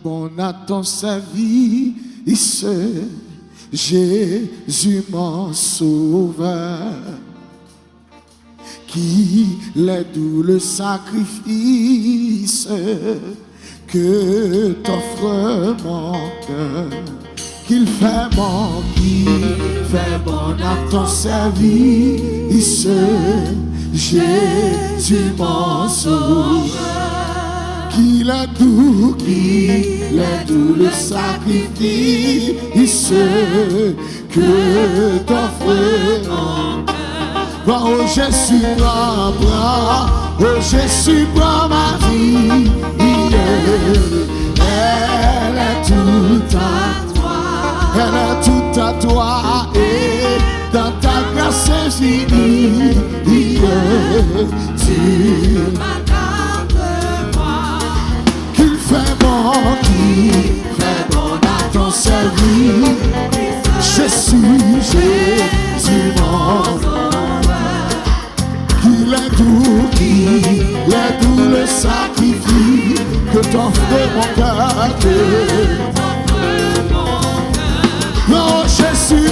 Bon à ton service, Jésus mon sauveur, qu'il est doux le sacrifice que t'offre mon cœur, qu'il fait bon à ton service, Jésus mon sauveur. Qu'il est doux le sacrifice que t'offre mon cœur. Oh Jésus, oh Jésus, prends ma vie, elle est toute à toi, elle est toute à toi, et dans ta grâce infinie, tu fait bon à ton service, Jésus mon sauveur. Qu'il est doux le sacrifice que t'offre mon cœur. Oh Jésus,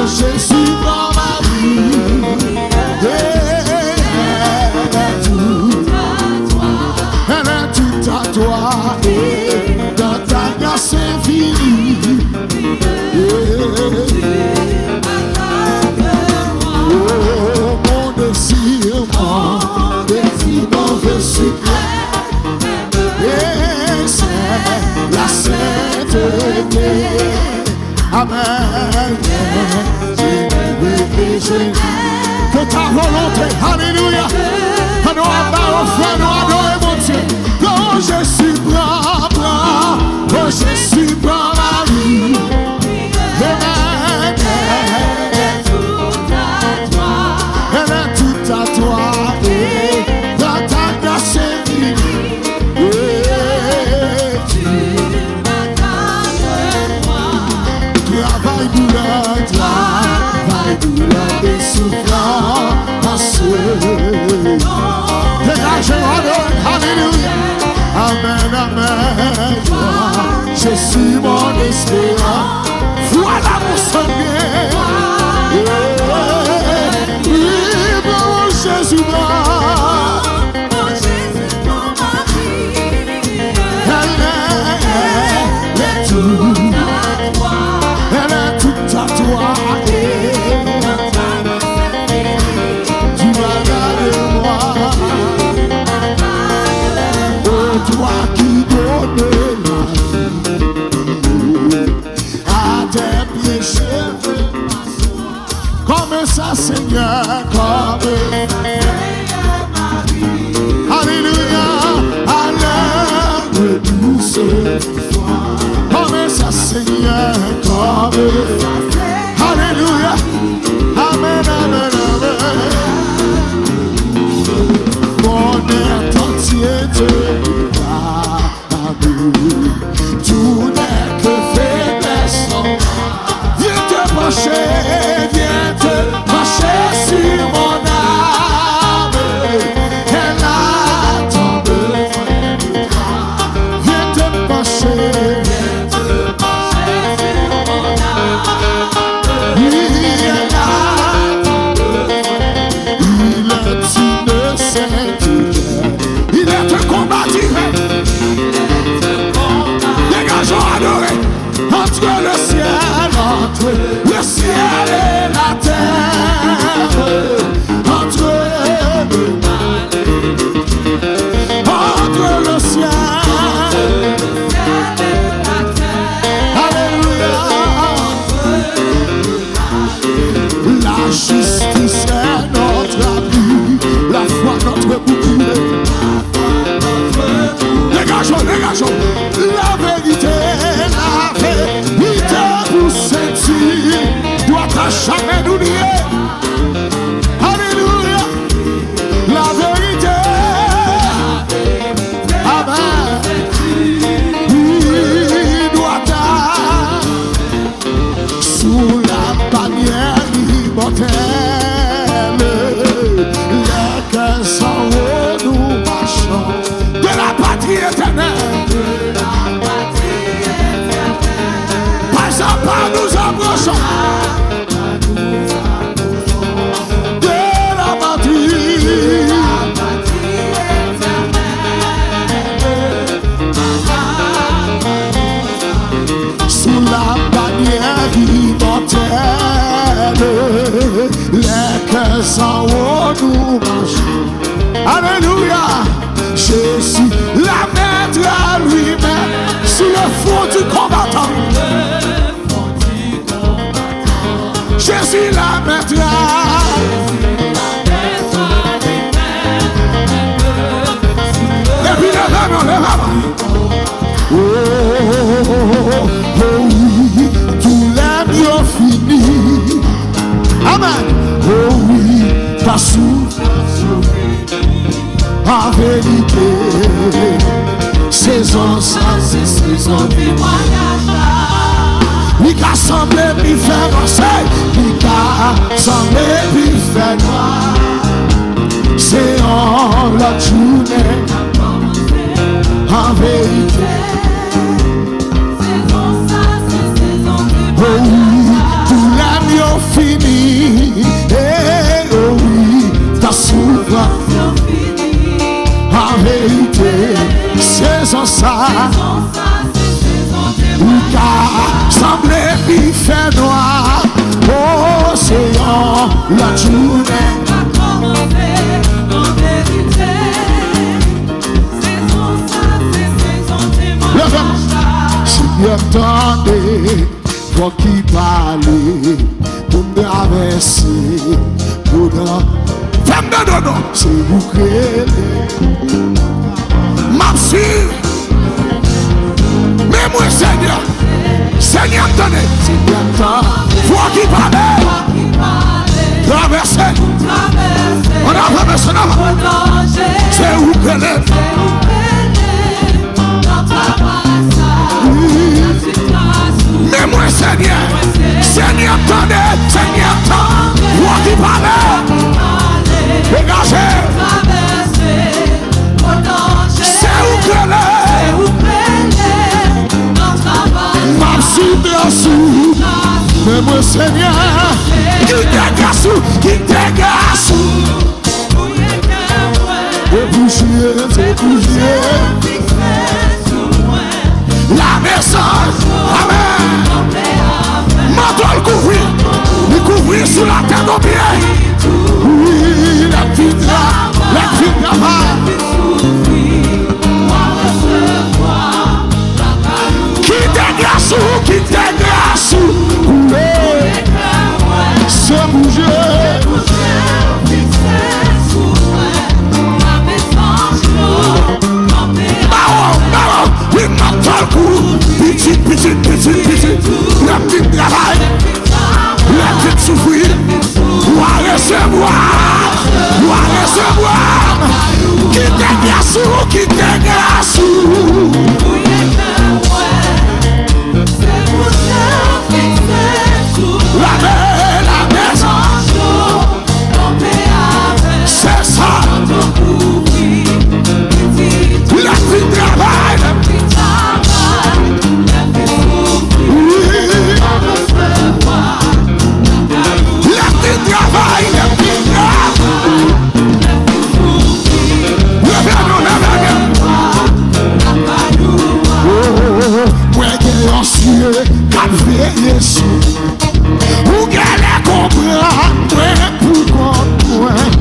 Jésus, prends ma vie. Elle est toute à toi et dans ta grâce infinie. Oh, mon désir, mon vœu suprême, et c'est la sainteté. Amen. Que ta volonté, alléluia. Nous adorons mon Dieu. Oh Jésus, prends, oh Jésus, prends ma vie. Elle est toute à toi, elle est toute à toi, et dans ta grâce infinie, tu m'accordes moi. Travail douleur et souffrance. Alléluia, amen, amen. Je suis mon espérance. Voilà mon Seigneur. Bon Jésus, mon Jésus, mon mari. Elle est toute à toi. Elle est toute à toi. Tu m'as gardé moi. Toi qui donnes la vie à tes pieds, je veux m'asseoir. Comme ça, Seigneur, comme ma vie. Alléluia, à l'heure douce. Comme ça, Seigneur, comme alléluia, amen, amen, amen. Mon être entier te tout n'est que faiblesse. Viens te pencher sur mon âme. Elle a tant besoin de toi. Viens te pencher sur mon âme. Oui, elle a tant besoin. Il est innocent, il est un combattant. Adoré entre le ciel et la terre, entre le ciel et la terre. Alléluia. La justice est notre appui, la foi notre bouclier. Dégageons, la vérité pour sentir doit à jamais nous lier. Alléluia, la vérité, amen. Il doit sous la bannière immortelle, les cœurs en haut nous marchons de la patrie éternelle. sans haut nous marchons. Alléluia. Jésus la mettre à lui-même sur le front du combattant. Jésus la mettra. Et puis lève-moi. Oh, oui, tout l'aime yo fini. Amen. Oh oui, ta souffrance en vérité. Saison ça, c'est saison témoignage. Li ka semble pi fè noir, li ka semble pi fè noir. C'est en la journée, en vérité. Saison ça, c'est saison Oh témoignage. oui, tout l'aime yo fini. Eh, oh oui, ta souffrance en vérité. Saison ça. Ou ka semble pi fè noir. Oh, c'est en la journée. A commencé en vérité. Saison ça, c'est saison témoignage. Si bien entendez, faut qui parle, pour me traverser, pour dans. Femme de dodo, c'est vous créer. M'absure. Mais moi, Seigneur, Seigneur, attendez, si bien entendez, faut qui parle, traverser. On a traversé là-bas. C'est vous créer. Mais moi, Seigneur, Seigneur, attendez, Seigneur, attendez, moi qui parle, dégagez, c'est où que ma situation, mais moi, Seigneur, qui dégage, et bouger, la message, amen. Manteau le couvrir sous la tête au pied. Oui, la petite travail. Qui dégage, se bouger. Oui, manteau le cou, petit, la petite travail, la petite souffrir, doit recevoir, qui dégage, la maison, c'est ça, la petite travail. Ou galè comprendre pour comprendre.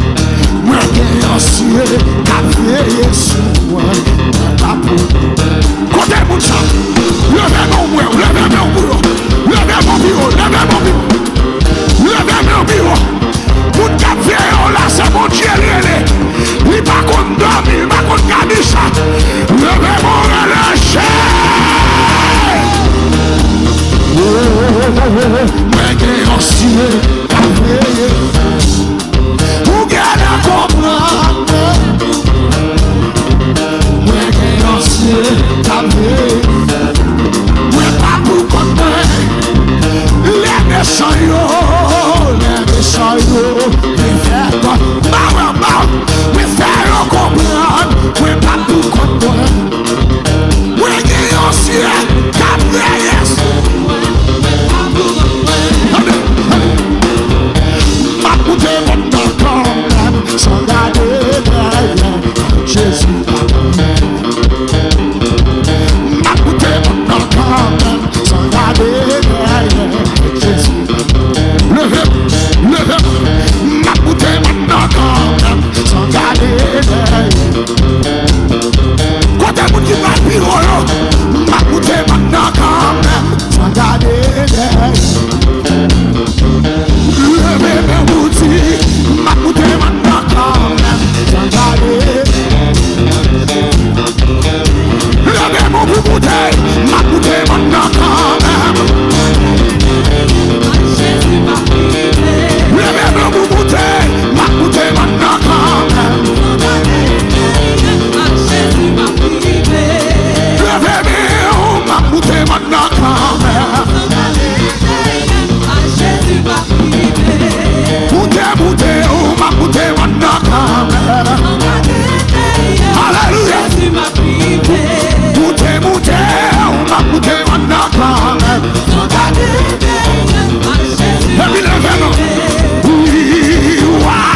Moi qui ancien veillé sur moi. Côté mon chat, levez mon bureau, levez mon bureau. Pour cap veillé là, c'est mon Dieu lié. Il pas contre dormir, il pas contre cabicha. Levez mon relâché. Moi qui ancien veillé. Ou galè comprendre. Moi qui ancien veillé. Moi pas pour comprendre. Les méchants yo, les fêtes, mais faire comprendre, mais pas pour comprendre. Moi qui ancien veillé. Sans garder derrière Jésus. mon bouteille, ma bouteille maintenant quand même. Jésus m'a privé. Levez mon bouteille, ma bouteille maintenant quand même. Jésus m'a privé. Levez ma bouteille maintenant quand même. Jésus m'a privé. Bouteille, oh ma bouteille maintenant quand même. Alléluia. Jésus m'a privé. Bouteille, oh ma bouteille maintenant quand même. Et puis levez-nous. Oui, ouais.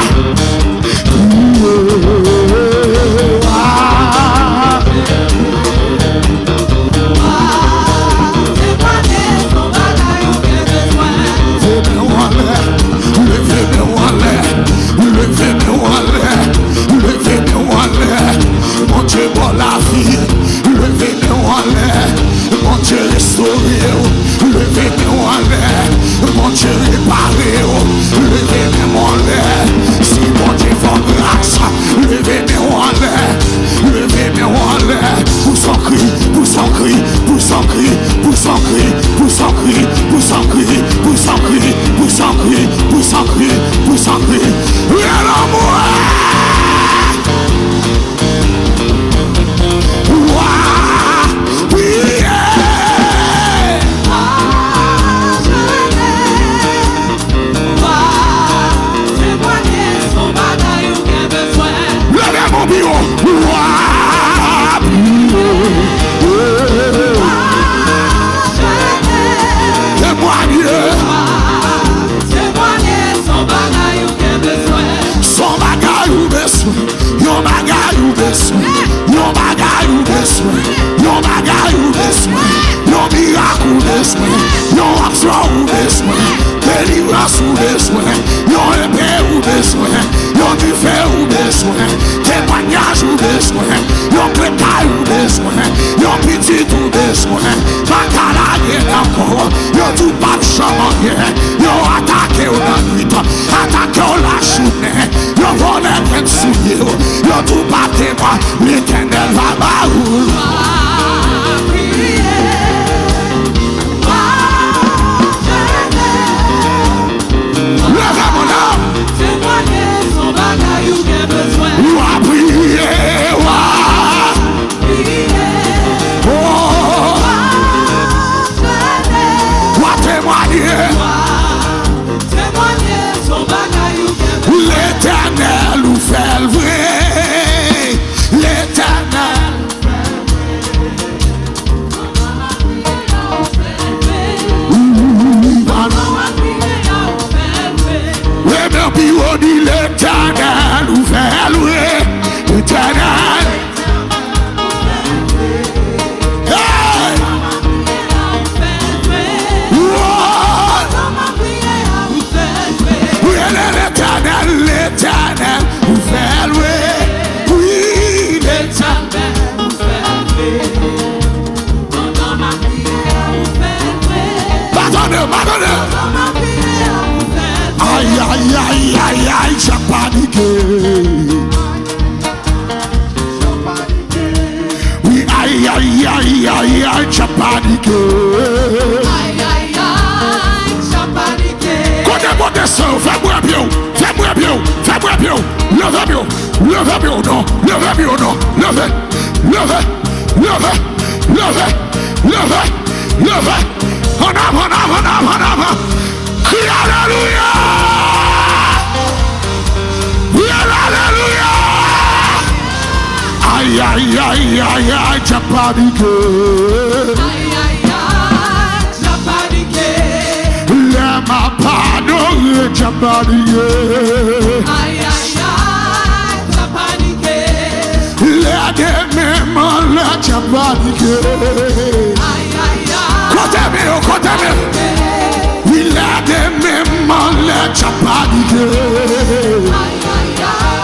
Mon Dieu pour la vie, levez-nous en l'air. Mon Dieu restauré, levez-nous en l'air. Mon Dieu réparé, levez-nous en l'air. Si mon Dieu fait grâce, levez-nous en l'air. Levez-nous en l'air. Pour son cri, pour son cri, pour son cri, pour son cri, pour son cri, pour son cri, pour son cri, pour son cri, pour son cri, pour son cri. Rien à moi. Délivrance ou besoin, yon épée ou besoin, yon buffet ou besoin, témoignage ou besoin, yon précaille ou besoin, yon petit ou besoin, bacalage encore, yon tout pas de chambre, yon attaqué ou la nuit, attaqué ou la journée, yon volé qu'un soulier, yon tout pas de moi, l'Éternel va baoul. L'Éternel nous fait le vrai. L'Éternel. On dit l'Éternel nous fait louer. L'Éternel. L'Éternel nous fait louer. Oui, l'Éternel nous fait louer. Pendant ma prière nous fait louer. Pardonnez. Aïe, aïe, aïe, aïe, aïe, j'ai paniqué. Oui, aïe, aïe, aïe, aïe, aïe, j'ai paniqué. Aïe, aïe, aïe, j'ai paniqué. Côté bon dessin, fais-moi bien. Fais-moi bien. Levez bien. Levez bien, non. Levez bien, non. Levez. En avant. Crie alléluia. Alléluia. Aïe, aïe, aïe, aïe, aïe, j'ai paniqué. Aïe, aïe, aïe, j'ai paniqué. Les m'a pardonné, j'ai paniqué. Aïe, aïe, aïe, j'ai paniqué. Les démons, j'ai paniqué. Aïe, aïe, aïe. Côté. Il a des mémons, j'ai paniqué. Aïe, aïe, aïe,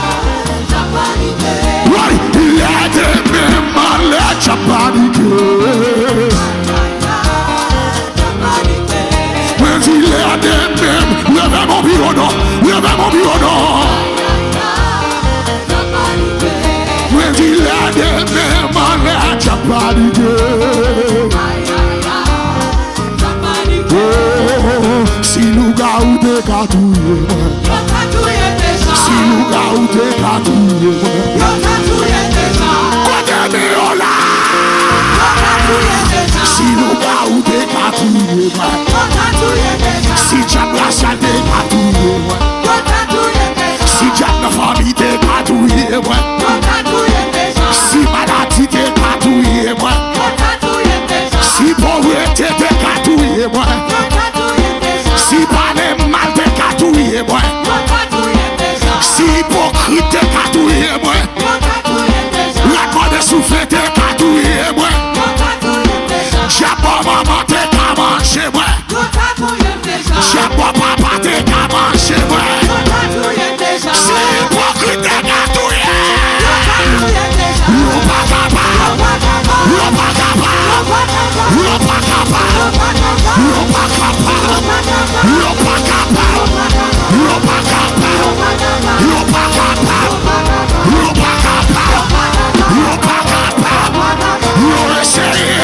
j'ai paniqué. Oui, il a des mémons, j'ai paniqué. Mais il a des mêmes, levez mon bureau, non. Mais il a des mêmes, j'ai paniqué. moi. Si diable la saleté patouille moi. Si diable la famille t'es patouille moi. Si maladie t'es patouille moi. Si pauvreté t'es patouille moi. Si parler mal t'es patouille moi. Si hypocrite t'es patouille moi. La mort de souffle t'es patouille moi. J'ai pas maman t'es qu'à manger moi. J'ai pas papa t'es qu'à manger moi. Si hypocrite t'es patouille. Yo pas capable. Yo pas capable. Yo pas capable. Yo pas capable. Yo pas capable. Yo pas capable. Yo pas capable. Yo pas capable. Yo pas capable. Yo essayé.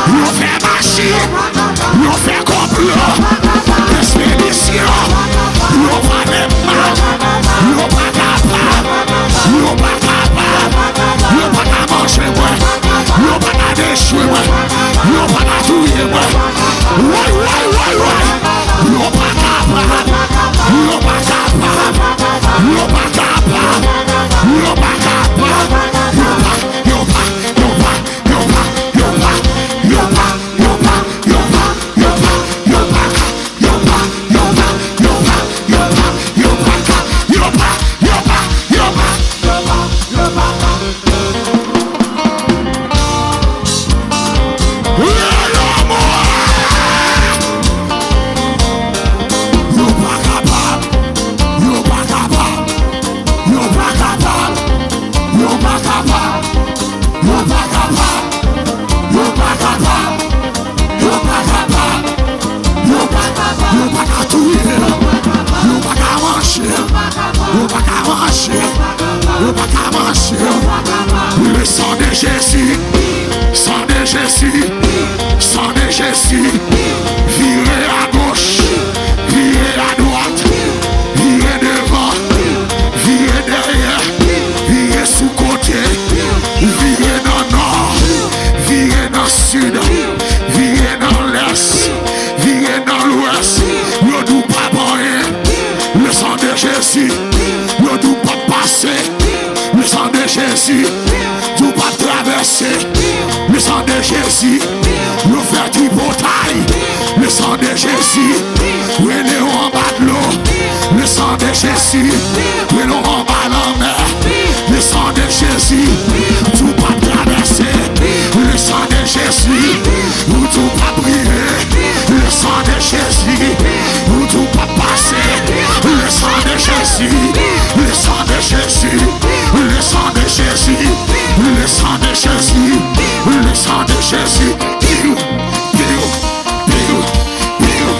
Yo fait machine. Yo fait complot. Expédition. Yo pas de mal. Yo pas capable. Yo pas capable. Yo pas qu'à manger moi. Yo pas qu'à déchouer moi. Yo pas qu'à touiller moi. Ouais. Yo pas capable. Yo pas capable. Yo pas capable. Yo pas capable. Le sang de Jésus, sang de Jésus, sang de Jésus, virez à gauche, virez à droite, virez devant, virez derrière, virez sous côté, virez dans le nord, virez dans le sud, virez dans l'est, virez dans l'ouest. Ne doute pas pour rien, le sang de Jésus, ne doute pas passer. Le sang de Jésus, tout pas traverser. Le sang de Jésus, nous fait du bataille. Le sang de Jésus, nous est en bas de l'eau. Le sang de Jésus, nous est en bas de la mer. Le sang de Jésus, tout pas traverser. Le sang de Jésus, nous tout pas briller. Le sang de Jésus, nous tout pas passer. Le sang de Jésus, le sang de Jésus. Le sang de Jésus, le sang de Jésus, le sang de Jésus. Piou, piou, piou, piou,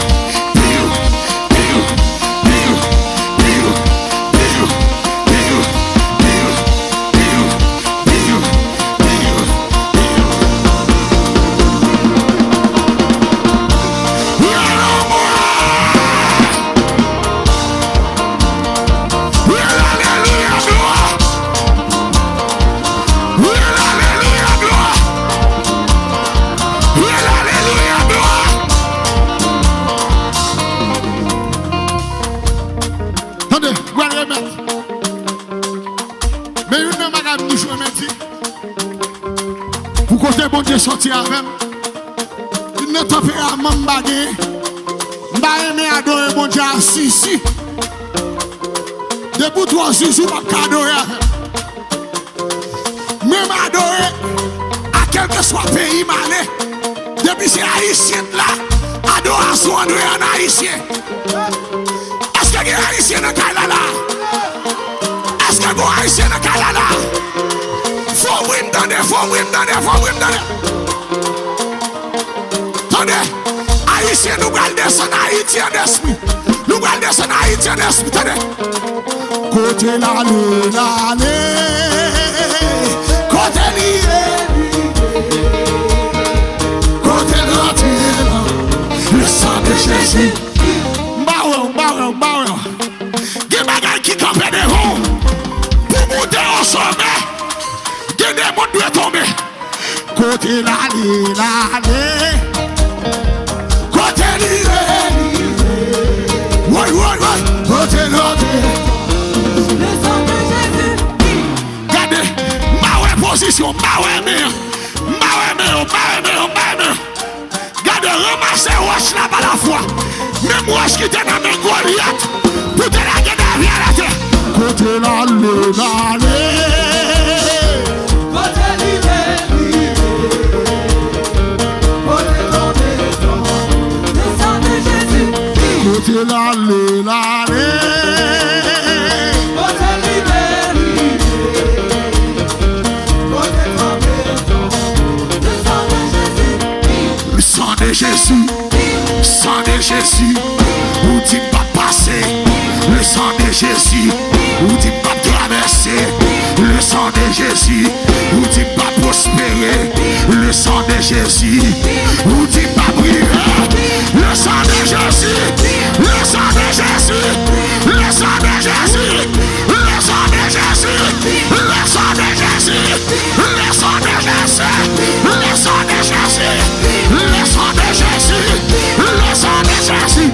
piou, piou, piou, piou, piou, piou, piou, piou, piou, piou, pour côté Bondye sorti avec il ne t'a fait à m'embaguer m'a aimé adorer Bondye assis ici depuis 3 jours je pas adorer même adorer à quel que soit pays malais depuis c'est haïtien là adoration adorer en haïtien est-ce que les haïtiens dans Kalala est-ce que les haïtiens dans Kalala faut me donner, faut me donner, faut me donner. Attendez, haïtien nous allons descendre haïtien d'esprit. Nous allons descendre haïtien d'esprit, attendez. Côté l'allée, côté l'île, côté l'île, le sang de Jésus. Baron, des bagailles qui campent devant pour monter au sommet. Des démons doivent tomber. Côté l'allée, bénédiction. Gardez, ramassez roche là par la foi. Même roche qui était dans mes Goliath. Pour te la gueule à la terre. Côté l'allée. Côté libéré. Côté tombé. Le sang de Jésus. Côté l'allée. Côté libéré. Côté tombé. Le sang de Jésus. Sang de Jésus, où tu pas passer. Le sang de Jésus, où tu pas traverser. Le sang de Jésus, où tu pas prospérer. Le sang de Jésus, où tu pas briller. Le sang de Jésus, le sang de Jésus, le sang de Jésus, le sang de Jésus, le sang de Jésus, le sang de Jésus, le sang de Jésus, le sang de Jésus, le sang de Jésus.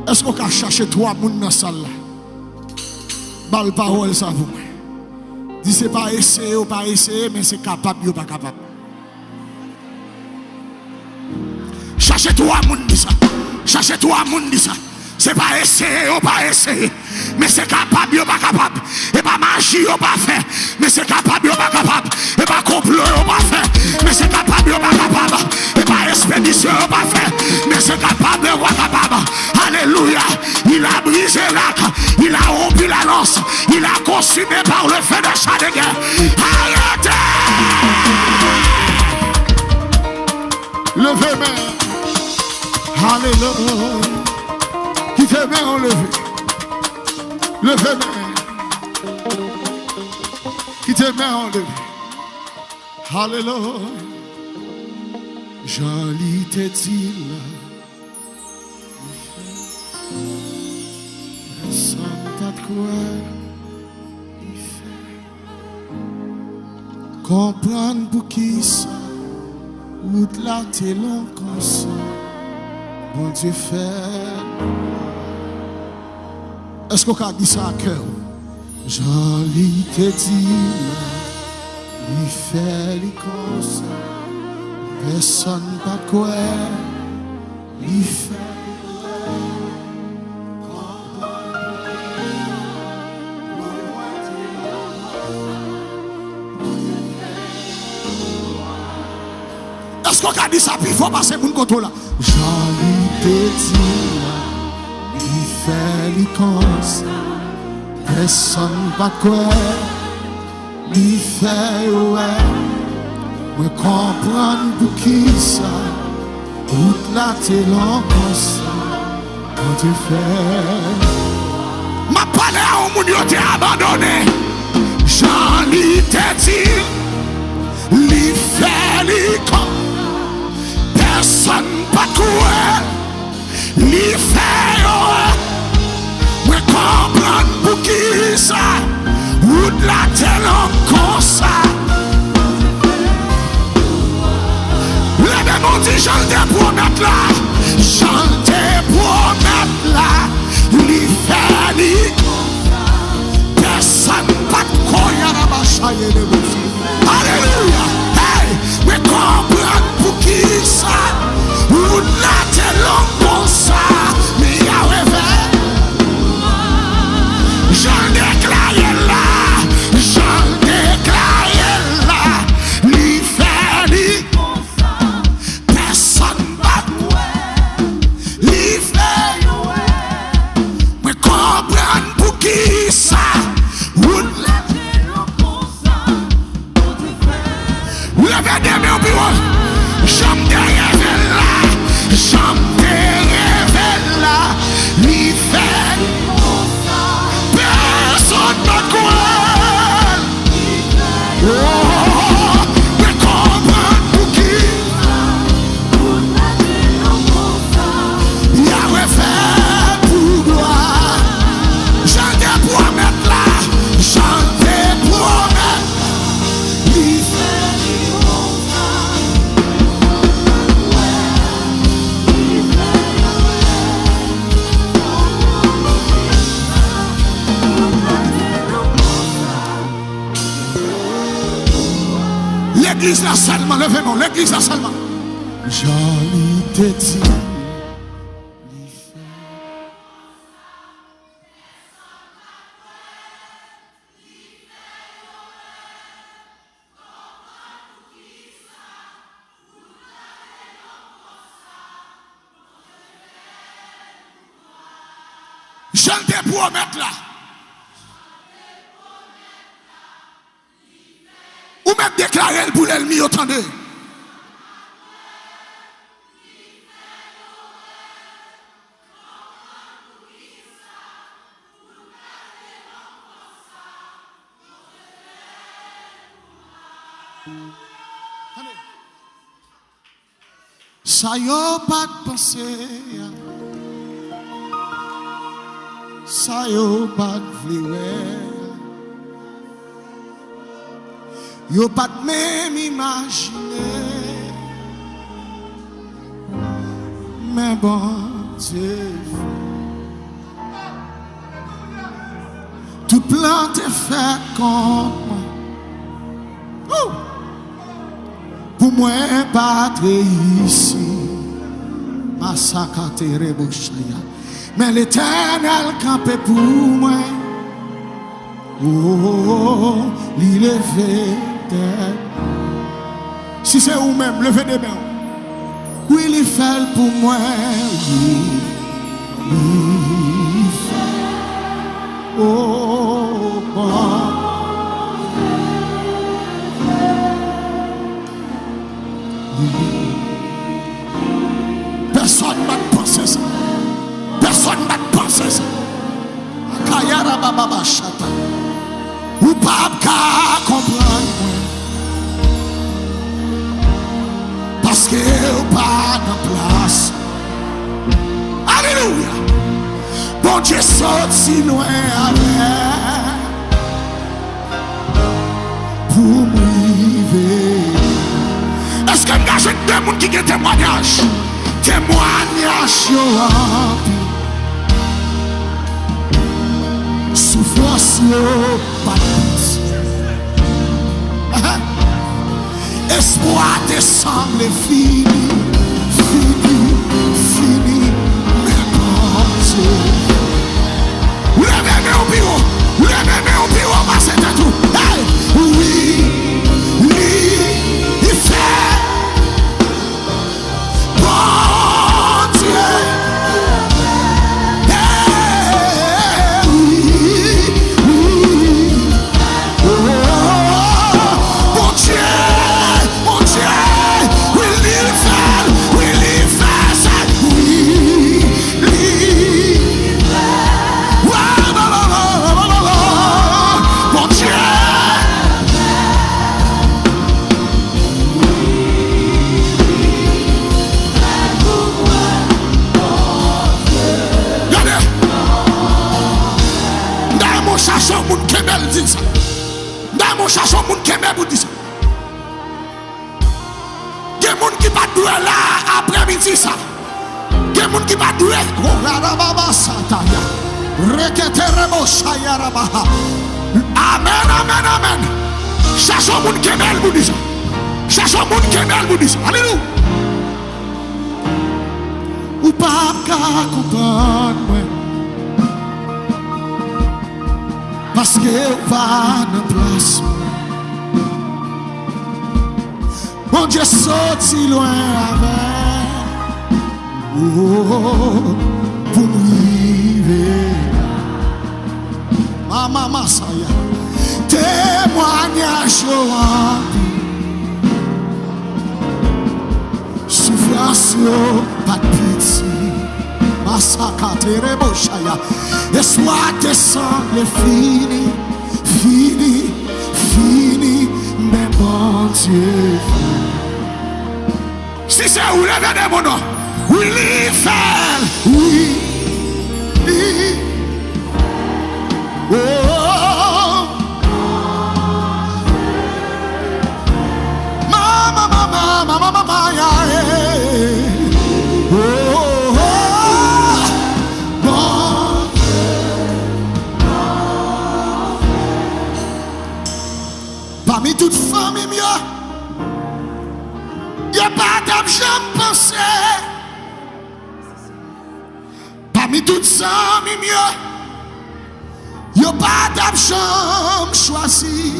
Est-ce qu'on a cherché trois moun dans la salle? Bal parole ça vous. Dis c'est pas essayer ou pas essayer, mais c'est capable ou pas capable. Cherchez trois moun dit ça. Cherchez trois moun dit ça. C'est pas essayer ou pas essayer, mais c'est capable ou pas capable. Et pas magie ou pas fait, mais c'est capable ou pas capable. Et pas complot ou pas fait, mais c'est capable ou pas capable. Et pas expédition ou pas fait, mais c'est capable ou pas capable. Alléluia. Il a brisé l'arc, il a rompu la lance, il a consumé par le feu de champ de guerre. Arrêtez! Levez main. Alléluia. Qui te met en levé. Levez main. Qui te met en levé. Alléluia. Joli te dit là. Sans pas de quoi il fait. Comprendre pour qui ça. Ou de la t'es long comme ça. Bon Dieu fait. Est-ce qu'on a dit ça à cœur? Joli te dit là. Il fait les comme ça. Personne pas quoi. Il fait. Est-ce qu'on a dit ça puis il faut passer pour le côté là? Joli te dit là. Il fait les comme ça. Personne pas quoi. Il fait ouais. Me comprendre pour qui ça. Toute la télé comme ça. Quand tu fais. Ma palais à un moun yo t'ai abandonné. J'en ai dit, li fait li comme personne pas quoi, li fait moi comprendre pour qui ça, ou de la telle comme ça. Le démon dit j'en ai pour mettre là, j'en ai pour mettre là, li fait li personne pas de quoi y'a la bâche de vous. Alléluia. Hey, mais comprendre pour qui ça, ou la telle comme ça, mais y'a réveil. J'en déclare là, j'en déclare là, li fait li, personne pas li fait, mais comprendre pour qui ça, ou levez des mains au bureau. J'aime te révéler là. J'aime te révéler là. Li fait. Personne ne croit. Oh, mais comprendre pour qui. Il y a refait pour gloire. J'en te promets là. J'en te promets. Li fait. L'église là seulement, levez-moi, l'église là seulement. J'en ai dit. Je te promets là. Ou même déclarer pour l'ennemi autant de. Ça y a pas de pensée. Ça y a pas de vouloir. Yo pas de même imaginer. Mais bon Dieu, tout plan te fait contre moi. Pour moi battre ici, massacre rebouchaya. Mais l'Éternel campé pour moi. Oh, il levé tête. Si c'est vous-même, levez des mains. Oui, il fait pour moi. Oui, il fait. Oh, bon. Personne n'a pensé ça. Personne n'a pensé ça. Kayara baba chata. Ou pas qu'à comprendre. Parce que ou pas de place. Alléluia. Bon Dieu saute si loin avec. Pour m'arriver. Est-ce que j'ai des gens qui ont témoignage? Témoignage yo. Souffrance yo pas de espoir te semble fini, fini, fini, mais bon Dieu. Levez-moi au bureau, levez-moi au bureau, ma c'est tout. Hey, oui, il fait bon Dieu. des gens qui pas doué là après-midi ça. Des gens qui pas doué. Amen, amen, amen. Cherchez un monde qui est belle, vous dites. Cherchez un monde qui est belle, vous dites. Alléluia. Ou pas qu'à comprendre, parce que ou pas de place. Mon Dieu sorti loin avec. Oh, pour vivre. Maman Saya, témoignage souffrance pas de pitié. Massacre terrible Shaya. Espoir descend les fini, fini, fini, mais bon Dieu. Si c'est où levez des mon nom, oui, fait, oui, oui. Oh, mama, mama, mama, mama, yeah. Oh, bon. Parmi toutes familles, il n'y a pas d'âme, j'aime penser. Parmi toutes familles, yo pas d'argent choisi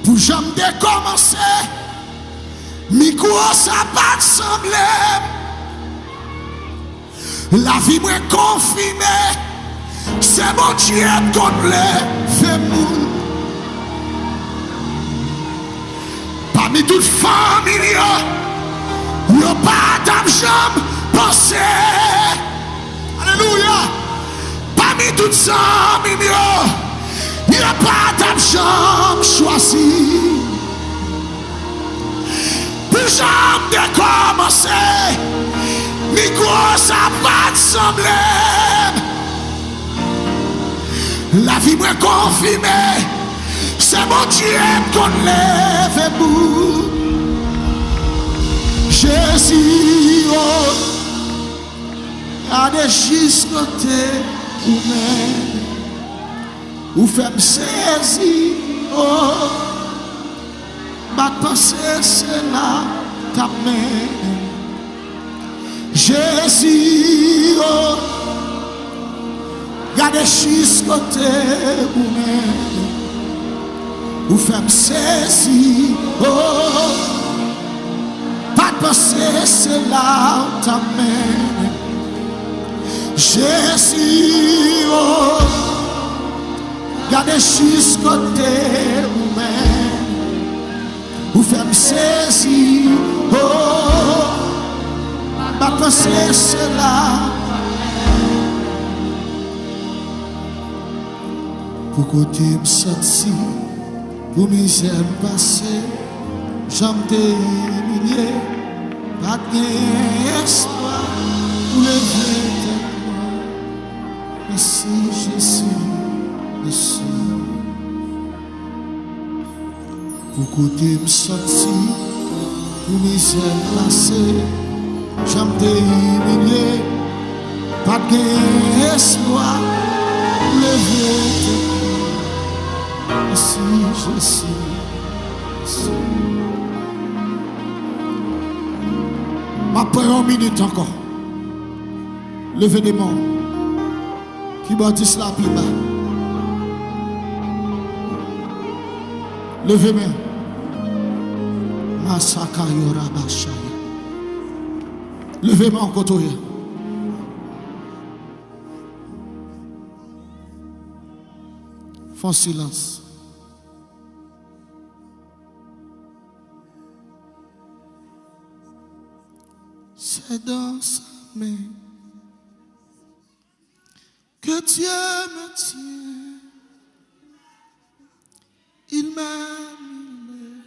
pour jamais décommencer. Micro ça pas semblé. La vie m'a confirmé. C'est mon Dieu qu'on fait moun. Parmi toutes familles, yo pas d'argent pensé. Alléluia. Parmi toutes ça, il n'y a pas d'argent choisi. Pour jamais décommencer, micro ça pas de semblé. La vie m'a confirmé, c'est mon Dieu qu'on lève pour. Jésus, oh, a des juste côté. Ou fait me saisir, oh, ma pensée c'est là ta main. Jésus, oh, gardez juste côté ou fait me saisir, oh, ma pensée c'est là ta main. Jésus, oh, gardez juste côté vous faites me saisir, oh, ma pensée c'est là. Pour côté me sortir, pour misère passer, j'aime t'éliminer, pas d'espoir, pour lever. Merci Jésus, merci. Pour côté me sortir, pour misère passer, j'aime t'humilier, pas d'espoir, lever. Merci Jésus, merci. Ma première minute encore. Levez des mains. Qui bâtisse la plus bas. Levez main. Masaka yora bashaya. Levez main en côté. Fais silence. C'est dans sa main que Dieu me tient. Il m'aime.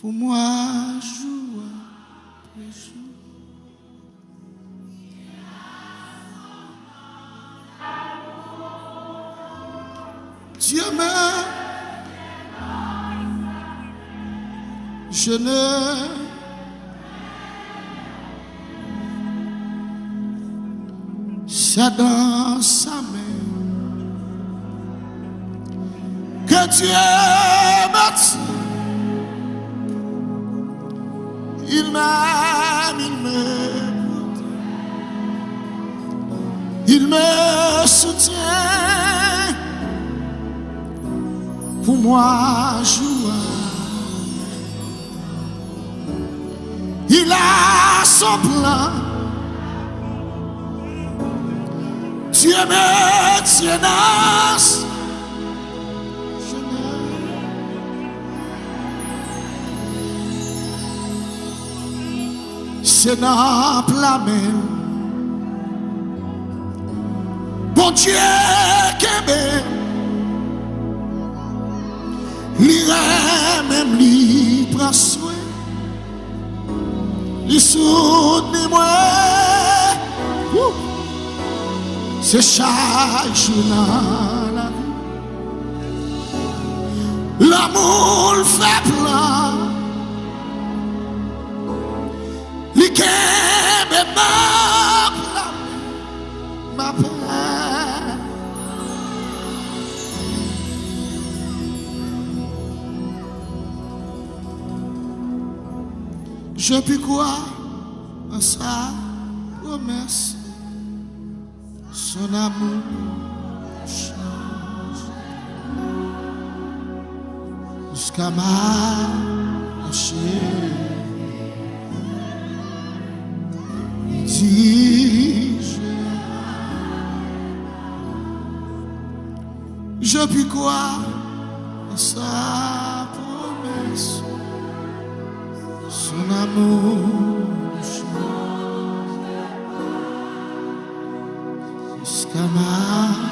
Pour moi, jour après jour. Dieu m'aime. Je ne c'est dans sa main que Dieu m'a dit. Il m'aime, il me soutient. Pour moi jouer, il a son plan. Dieu me tient dans c'est dans la main. Bondye kenbe, li même li prend soin, li soutenir moi. C'est chaque jour dans la vie. L'amour fait plein. Li kenbe ma paix. Je puis croire en sa promesse. Son amour change jusqu'à marcher. Il dit je puis croire en sa promesse. Son amour change jusqu'à ma